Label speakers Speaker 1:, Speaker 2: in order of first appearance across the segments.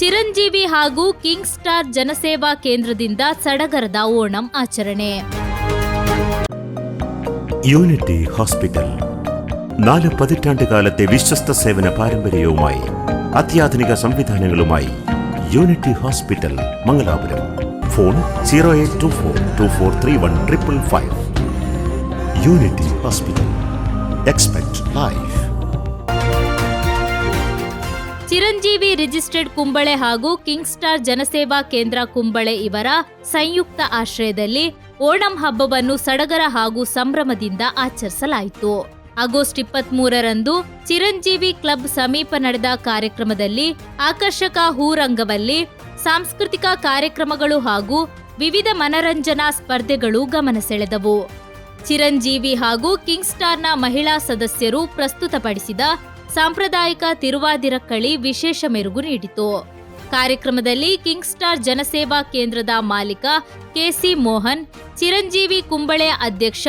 Speaker 1: ಚಿರಂಜೀವಿ ಹಾಗೂ King star ಜನಸೇವಾ ಕೇಂದ್ರದಿಂದ ಸಡಗರದ ಓಣಂ ಆಚರಣೆ.
Speaker 2: യൂണിറ്റി ഹോസ്പിറ്റൽ 4 പതിറ്റാണ്ടുകാലത്തെ വിശ്വസ്ത സേവന പാരമ്പര്യവുമായി അത്യാധുനിക സംവിധാനങ്ങളുമായി Unity Hospital Mangalapuram. Phone 0824243155. Unity Hospital. Expect life.
Speaker 1: Chiranjeevi registered Kumble ಹಾಗೂ ಕಿಂಗ್ ಸ್ಟಾರ್ ಜನಸೇವಾ ಕೇಂದ್ರ ಕುಂಬಳೆ ಇವರ ಸಂಯುಕ್ತ ಆಶ್ರಯದಲ್ಲಿ ಓಣಂ ಹಬ್ಬವನ್ನು ಸಡಗರ ಹಾಗೂ ಸಂಭ್ರಮದಿಂದ ಆಚರಿಸಲಾಯಿತು. ಆಗಸ್ಟ್ 23ರಂದು ಚಿರಂಜೀವಿ ಕ್ಲಬ್ ಸಮೀಪ ನಡೆದ ಕಾರ್ಯಕ್ರಮದಲ್ಲಿ ಆಕರ್ಷಕ ಹೂರಂಗವಲ್ಲಿ, ಸಾಂಸ್ಕೃತಿಕ ಕಾರ್ಯಕ್ರಮಗಳು ಹಾಗೂ ವಿವಿಧ ಮನರಂಜನಾ ಸ್ಪರ್ಧೆಗಳು ಗಮನ ಸೆಳೆದವು. ಚಿರಂಜೀವಿ ಹಾಗೂ ಕಿಂಗ್ ಸ್ಟಾರ್ನ ಮಹಿಳಾ ಸದಸ್ಯರು ಪ್ರಸ್ತುತಪಡಿಸಿದ ಸಾಂಪ್ರದಾಯಿಕ ತಿರುವಾದಿರಕ್ಕಳಿ ವಿಶೇಷ ಮೆರುಗು ನೀಡಿತು. ಕಾರ್ಯಕ್ರಮದಲ್ಲಿ ಕಿಂಗ್ ಸ್ಟಾರ್ ಜನಸೇವಾ ಕೇಂದ್ರದ ಮಾಲೀಕ ಕೆಸಿ ಮೋಹನ್, ಚಿರಂಜೀವಿ ಕುಂಬಳೆ ಅಧ್ಯಕ್ಷ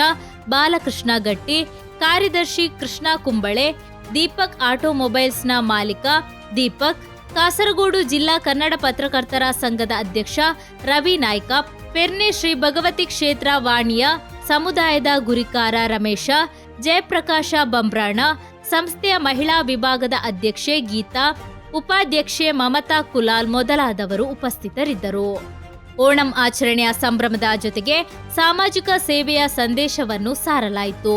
Speaker 1: ಬಾಲಕೃಷ್ಣ ಗಟ್ಟಿ, ಕಾರ್ಯದರ್ಶಿ ಕೃಷ್ಣ ಕುಂಬಳೆ, ದೀಪಕ್ ಆಟೋಮೊಬೈಲ್ಸ್ನ ಮಾಲೀಕ ದೀಪಕ್, ಕಾಸರಗೋಡು ಜಿಲ್ಲಾ ಕನ್ನಡ ಪತ್ರಕರ್ತರ ಸಂಘದ ಅಧ್ಯಕ್ಷ ರವಿ ನಾಯ್ಕ, ಪೆರ್ನೆ ಶ್ರೀ ಭಗವತಿ ಕ್ಷೇತ್ರ ವಾಣಿಯ ಸಮುದಾಯದ ಗುರಿಕಾರ ರಮೇಶ, ಜಯಪ್ರಕಾಶ ಬಂಬ್ರಾಣ, ಸಂಸ್ಥೆಯ ಮಹಿಳಾ ವಿಭಾಗದ ಅಧ್ಯಕ್ಷೆ ಗೀತಾ, ಉಪಾಧ್ಯಕ್ಷೆ ಮಮತಾ ಕುಲಾಲ್ ಮೊದಲಾದವರು ಉಪಸ್ಥಿತರಿದ್ದರು. ಓಣಂ ಆಚರಣೆಯ ಸಂಭ್ರಮದ ಜೊತೆಗೆ ಸಾಮಾಜಿಕ ಸೇವೆಯ ಸಂದೇಶವನ್ನು ಸಾರಲಾಯಿತು.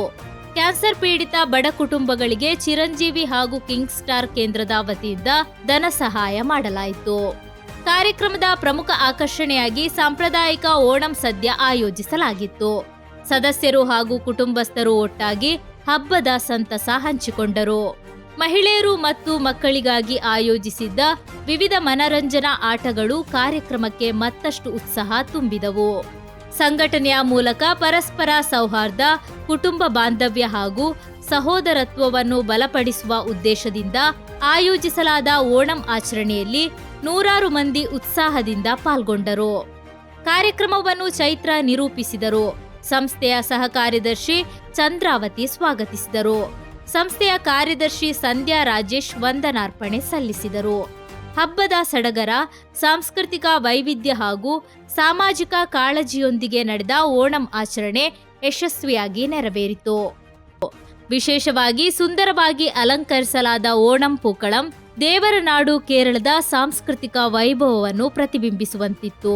Speaker 1: ಕ್ಯಾನ್ಸರ್ ಪೀಡಿತ ಬಡ ಕುಟುಂಬಗಳಿಗೆ ಚಿರಂಜೀವಿ ಹಾಗೂ ಕಿಂಗ್ ಸ್ಟಾರ್ ಕೇಂದ್ರದ ವತಿಯಿಂದ ಧನ ಸಹಾಯ ಮಾಡಲಾಯಿತು. ಕಾರ್ಯಕ್ರಮದ ಪ್ರಮುಖ ಆಕರ್ಷಣೆಯಾಗಿ ಸಾಂಪ್ರದಾಯಿಕ ಓಣಂ ಸದ್ಯ ಆಯೋಜಿಸಲಾಗಿತ್ತು. ಸದಸ್ಯರು ಹಾಗೂ ಕುಟುಂಬಸ್ಥರು ಒಟ್ಟಾಗಿ ಹಬ್ಬದ ಸಂತಸ ಹಂಚಿಕೊಂಡರು. ಮಹಿಳೆಯರು ಮತ್ತು ಮಕ್ಕಳಿಗಾಗಿ ಆಯೋಜಿಸಿದ್ದ ವಿವಿಧ ಮನರಂಜನಾ ಆಟಗಳು ಕಾರ್ಯಕ್ರಮಕ್ಕೆ ಮತ್ತಷ್ಟು ಉತ್ಸಾಹ ತುಂಬಿದವು. ಸಂಘಟನೆಯ ಮೂಲಕ ಪರಸ್ಪರ ಸೌಹಾರ್ದ, ಕುಟುಂಬ ಬಾಂಧವ್ಯ ಹಾಗೂ ಸಹೋದರತ್ವವನ್ನು ಬಲಪಡಿಸುವ ಉದ್ದೇಶದಿಂದ ಆಯೋಜಿಸಲಾದ ಓಣಂ ಆಚರಣೆಯಲ್ಲಿ ನೂರಾರು ಮಂದಿ ಉತ್ಸಾಹದಿಂದ ಪಾಲ್ಗೊಂಡರು. ಕಾರ್ಯಕ್ರಮವನ್ನು ಚೈತ್ರ ನಿರೂಪಿಸಿದರು. ಸಂಸ್ಥೆಯ ಸಹ ಕಾರ್ಯದರ್ಶಿ ಚಂದ್ರಾವತಿ ಸ್ವಾಗತಿಸಿದರು. ಸಂಸ್ಥೆಯ ಕಾರ್ಯದರ್ಶಿ ಸಂಧ್ಯಾ ರಾಜೇಶ್ ವಂದನಾರ್ಪಣೆ ಸಲ್ಲಿಸಿದರು. ಹಬ್ಬದ ಸಡಗರ, ಸಾಂಸ್ಕೃತಿಕ ವೈವಿಧ್ಯ ಹಾಗೂ ಸಾಮಾಜಿಕ ಕಾಳಜಿಯೊಂದಿಗೆ ನಡೆದ ಓಣಂ ಆಚರಣೆ ಯಶಸ್ವಿಯಾಗಿ ನೆರವೇರಿತು. ವಿಶೇಷವಾಗಿ ಸುಂದರವಾಗಿ ಅಲಂಕರಿಸಲಾದ ಓಣಂ ಪೂಕಳಂ ದೇವರ ನಾಡು ಕೇರಳದ ಸಾಂಸ್ಕೃತಿಕ ವೈಭವವನ್ನು ಪ್ರತಿಬಿಂಬಿಸುವಂತಿತ್ತು.